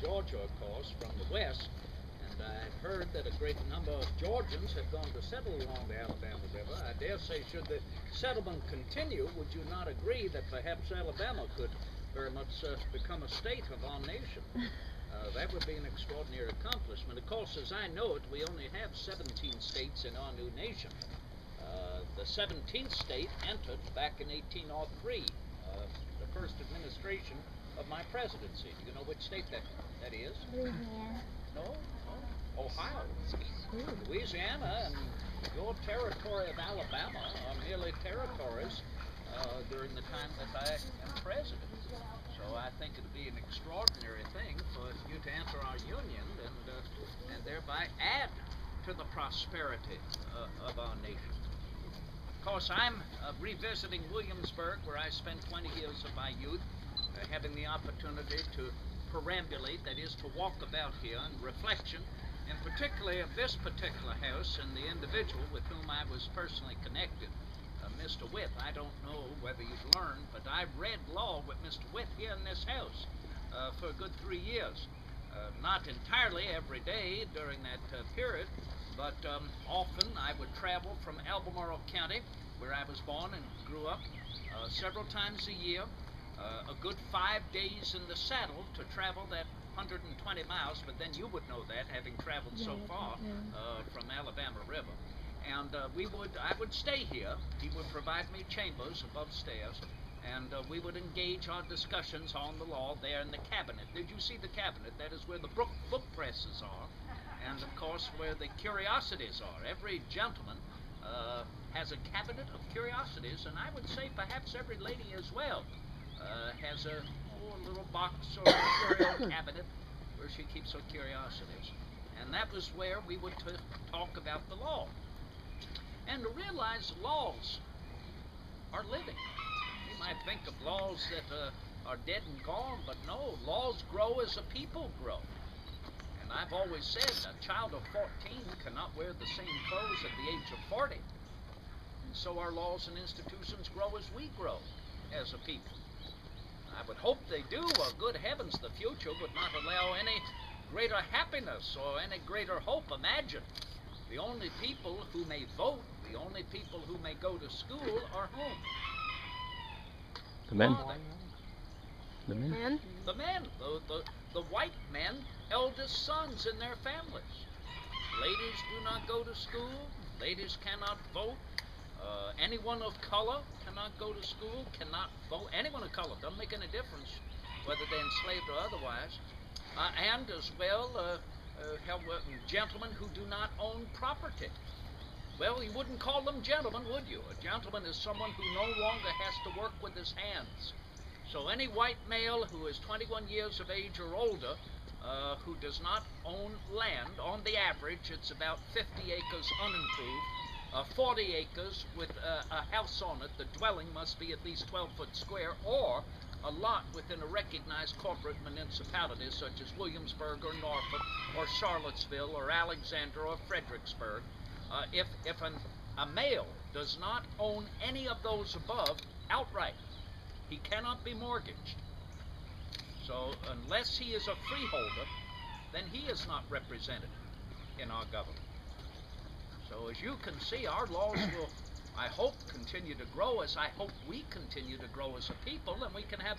Georgia, of course, from the west, and I've heard that a great number of Georgians have gone to settle along the Alabama River. I dare say, should the settlement continue, would you not agree that perhaps Alabama could very much become a state of our nation? That would be an extraordinary accomplishment. Of course, as I know it, we only have 17 states in our new nation. The 17th state entered back in 1803, the first administration of my presidency. Do you know which state that is? Louisiana. No? Ohio. Louisiana and your territory of Alabama are merely territories during the time that I am president. So I think it would be an extraordinary thing for you to enter our union and thereby add to the prosperity of our nation. Of course, I'm revisiting Williamsburg, where I spent 20 years of my youth, having the opportunity to perambulate, that is, to walk about here in reflection, and particularly of this particular house and the individual with whom I was personally connected, Mr. Witt. I don't know whether you've learned, but I've read law with Mr. Witt here in this house for a good 3 years. Not entirely every day during that period, but often I would travel from Albemarle County, where I was born and grew up, several times a year, a good 5 days in the saddle to travel that 120 miles, but then you would know that, having traveled so far from Alabama River. And I would stay here. He would provide me chambers above stairs, and we would engage our discussions on the law there in the cabinet. Did you see the cabinet? That is where the book presses are, and of course where the curiosities are. Every gentleman has a cabinet of curiosities, and I would say perhaps every lady as well has a little box or a curio cabinet where she keeps her curiosities. And that was where we would talk about the law. And to realize laws are living. You might think of laws that are dead and gone, but no, laws grow as a people grow. And I've always said a child of 14 cannot wear the same clothes at the age of 40. And so our laws and institutions grow as we grow as a people. I would hope they do, or good heavens, the future would not allow any greater happiness or any greater hope. Imagine, the only people who may vote, the only people who may go to school are whom? The men. The men? The men, the white men, eldest sons in their families. Ladies do not go to school, ladies cannot vote. Anyone of color cannot go to school, cannot vote. Anyone of color, doesn't make any difference whether they're enslaved or otherwise. And as well, gentlemen who do not own property. Well, you wouldn't call them gentlemen, would you? A gentleman is someone who no longer has to work with his hands. So any white male who is 21 years of age or older, who does not own land, on the average it's about 50 acres unimproved, 40 acres with a house on it. The dwelling must be at least 12 foot square, or a lot within a recognized corporate municipality such as Williamsburg or Norfolk or Charlottesville or Alexander or Fredericksburg. If a male does not own any of those above outright, he cannot be mortgaged. So unless he is a freeholder, then he is not represented in our government. So as you can see, our laws will, I hope, continue to grow, as I hope we continue to grow as a people, and we can have